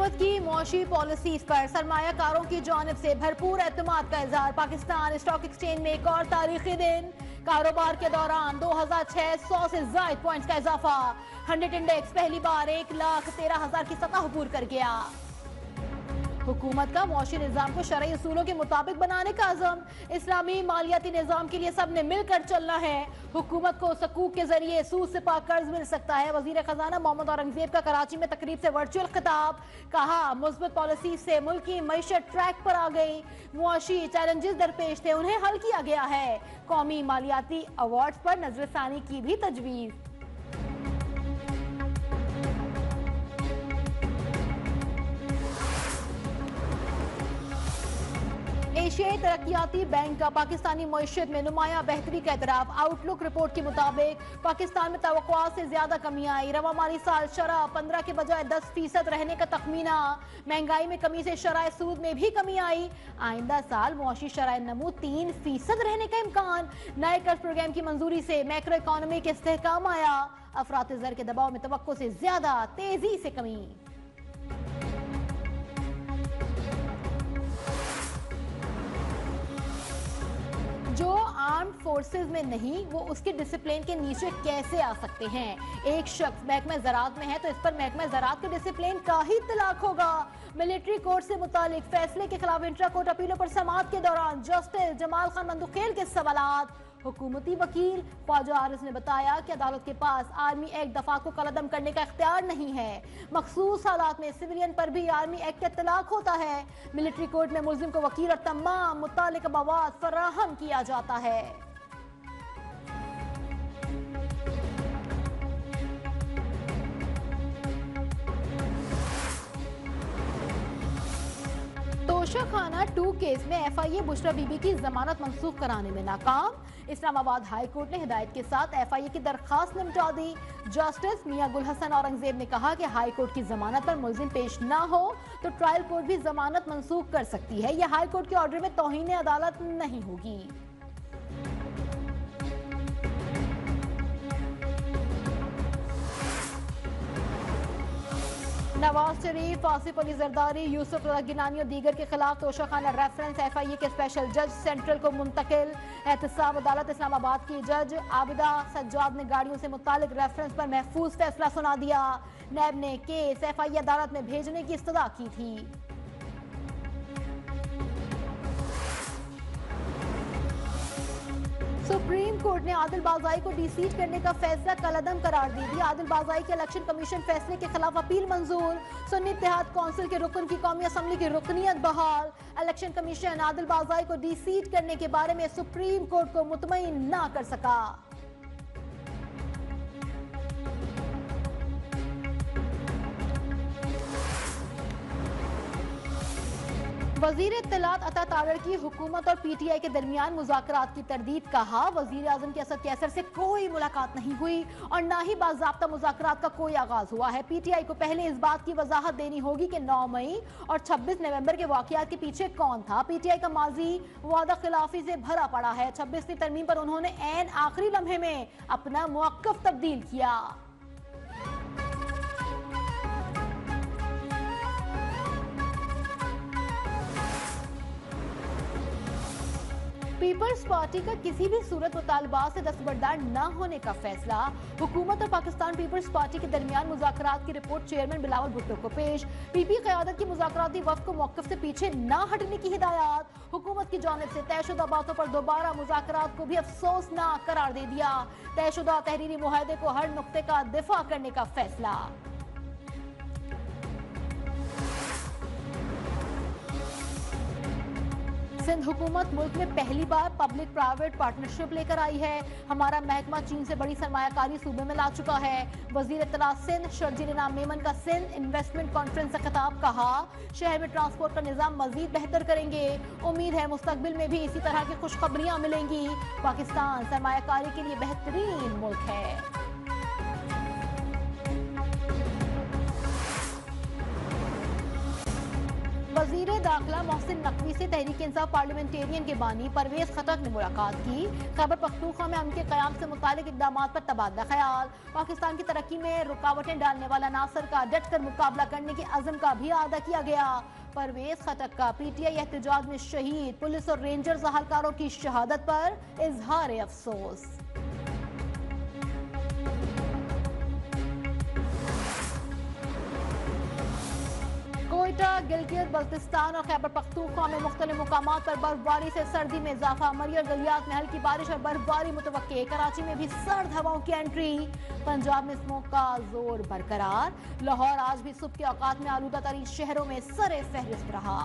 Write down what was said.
हुकूमत की मौशी पॉलिसीज पर सरमायाकारों की जानिब से भरपूर एतमाद का इजहार। पाकिस्तान स्टॉक एक्सचेंज में एक और तारीखी दिन, कारोबार के दौरान 2600 से ज्यादा पॉइंट्स का इजाफा। 100 इंडेक्स पहली बार 1,13,000 की सतह अबूर कर गया। हुकूमत का मौशी निज़ाम को शरई उसूलों के मुताबिक बनाने का अज़म। इस्लामी मालियाती निज़ाम के लिए सबने मिलकर चलना है। हुकूमत को सकूक के जरिए सूद से पाक कर्ज मिल सकता है। वजीर खजाना मोहम्मद औरंगजेब का कराची में तकरीब से वर्चुअल खिताब। कहा, मुस्बत पॉलिसी से मुल्क की मईशत ट्रैक पर आ गई। मुआशी चैलेंजेस दरपेश थे, उन्हें हल किया गया है। कौमी मालियाती अवार्ड्स पर नजरसानी की भी तजवीज़। एशियाई तरक्याती बैंक का पाकिस्तानी मईशत में नुमाया बेहतरी का एतराफ। आउटलुक रिपोर्ट के मुताबिक पाकिस्तान में तवक्कुआत से ज्यादा कमी आई। रवा माली साल शरह 15 के बजाय 10% रहने का तखमीना। महंगाई में कमी से शराय सूद में भी कमी आई। आइंदा साल मुआशी शराय नमू 3% रहने का इम्कान। नए कर्ज प्रोग्राम की मंजूरी से मैक्रो इकॉनमी के इस्तेहकाम आया। अफरात ज़र के दबाव में तवक्को से ज्यादा तेजी से कमी। जो आर्म्ड फोर्सेस में नहीं, वो उसके डिसिप्लिन के नीचे कैसे आ सकते हैं? एक शख्स महकमा ज़राअत में है तो इस पर महकमा ज़राअत के डिसिप्लिन का ही तलाक होगा। मिलिट्री कोर्ट से मुतालिक फैसले के खिलाफ इंट्रा कोर्ट अपीलों पर समाअत के दौरान जस्टिस जमाल खान मंदुखेल के सवालात। हुकूमती वकील ख्वाजा आरिस ने बताया कि अदालत के पास आर्मी एक्ट दफा को कलअदम करने का इख्तियार नहीं है। मखसूस हालात में सिविलियन पर भी आर्मी एक्ट का इत्तलाक होता है। मिलिट्री कोर्ट में मुल्जिम को वकील और तमाम मुतालिका मवाद फराहम किया जाता है। तोशाखाना 2 केस में FIA बुशरा बीबी की जमानत मंसूख कराने में नाकाम। इस्लामाबाद हाई कोर्ट ने हिदायत के साथ FIA की दरखास्त निपटा दी। जस्टिस मियां गुल हसन औरंगजेब ने कहा कि हाई कोर्ट की जमानत पर मुल्जिम पेश ना हो तो ट्रायल कोर्ट भी जमानत मंसूख कर सकती है। यह हाई कोर्ट के ऑर्डर में तौहीन अदालत नहीं होगी। नवाज शरीफ, आसिफ अली जरदारी, यूसुफ गिलानी और दीगर के खिलाफ तोशाखाना रेफरेंस FIA के स्पेशल जज सेंट्रल को मुंतकिल। एहतसाब अदालत इस्लामाबाद की जज आबिदा सज्जाद ने गाड़ियों से मुतालिक रेफरेंस पर महफूज फैसला सुना दिया। नैब ने केस FIA अदालत में भेजने की इस्तदा की थी। सुप्रीम कोर्ट ने आदिल बाज़ाई को डिसीट करने का फैसला कलअदम करार दे दिया। आदिल बाज़ाई के इलेक्शन कमीशन फैसले के खिलाफ अपील मंजूर। सुन्नी इत्तेहाद कौंसिल के रुकन की कौमी असम्बली की रुकनियत बहाल। इलेक्शन कमीशन आदिल बाज़ाई को डिसीट करने के बारे में सुप्रीम कोर्ट को मुतमईन ना कर सका। वजीर इत्तलात अता तारड़ की हुकूमत और PTI के दरमियान मुज़ाकरात की तरदीद। कहा, वजीर आजम के असद कैसर से कोई मुलाकात नहीं हुई और ना ही बाज़ाब्ता मुज़ाकरात का कोई आगाज हुआ है। PTI को पहले इस बात की वजाहत देनी होगी कि 9 मई और 26 नवंबर के वाक़यात के पीछे कौन था। PTI का माजी वादा खिलाफी से भरा पड़ा है। 26वीं तरमीम पर उन्होंने ऐन आखिरी लम्हे में अपना मौक़िफ़ तब्दील किया। पीपल्स पार्टी का किसी भी सूरत मुतालबात से दस्तबरदार न होने का फैसला। हुकूमत और पाकिस्तान पीपल्स पार्टी के दरमियान मुज़ाकरात की रिपोर्ट चेयरमैन बिलावल भुट्टो को पेश। PP क़यादत की मुज़ाकराती वफ़द को मौक़िफ़ से पीछे न हटने की हिदायत। हुकूमत की जानिब से तयशुदा बातों पर दोबारा मुज़ाकरात को भी अफसोसनाक करार दे दिया। तयशुदा तहरीरी मुआहदे को हर नुक्ते का दिफा करने का फैसला। सिंध हुकूमत मुल्क में पहली बार पब्लिक प्राइवेट पार्टनरशिप लेकर आई है। हमारा महकमा चीन से बड़ी सरमायाकारी सूबे में ला चुका है। वजीर इत्तलात सिंध शर्जील इनाम मेमन का सिंध इन्वेस्टमेंट कॉन्फ्रेंस से खिताब। कहा, शहर में ट्रांसपोर्ट का निज़ाम मजीद बेहतर करेंगे। उम्मीद है मुस्तकबिल में भी इसी तरह की खुशखबरियां मिलेंगी। पाकिस्तान सरमायाकारी के लिए बेहतरीन मुल्क है। वजीर दाखिला मोहसिन नकवी से तहरीक इंसाफ पार्लियामेंटेरियन के बानी परवेज खटक ने मुलाकात की। खैबर पख्तूनख्वा में अमन के क़याम से मुतालिक इक़दाम पर तबादला ख्याल। पाकिस्तान की तरक्की में रुकावटें डालने वाला नासर का डट कर मुकाबला करने के अज़म का भी अदा किया गया। परवेज खटक का पीटीआई एहतजाज में शहीद पुलिस और रेंजर्स अहलकारों की शहादत पर इजहार अफसोस। कोयटा, गिलगित बल्तिस्तान और खैबर पख्तूनख्वा में मुख्तलिफ मुकामात पर बर्फबारी से सर्दी में इजाफा। मरी और गलियात में हल्की बारिश और बर्फबारी मुतवक्के। कराची में भी सर्द हवाओं की एंट्री। पंजाब में स्मोक का जोर बरकरार। लाहौर आज भी सुबह के औकात में आलूदा तरीन शहरों में सरे फहरिस्त रहा।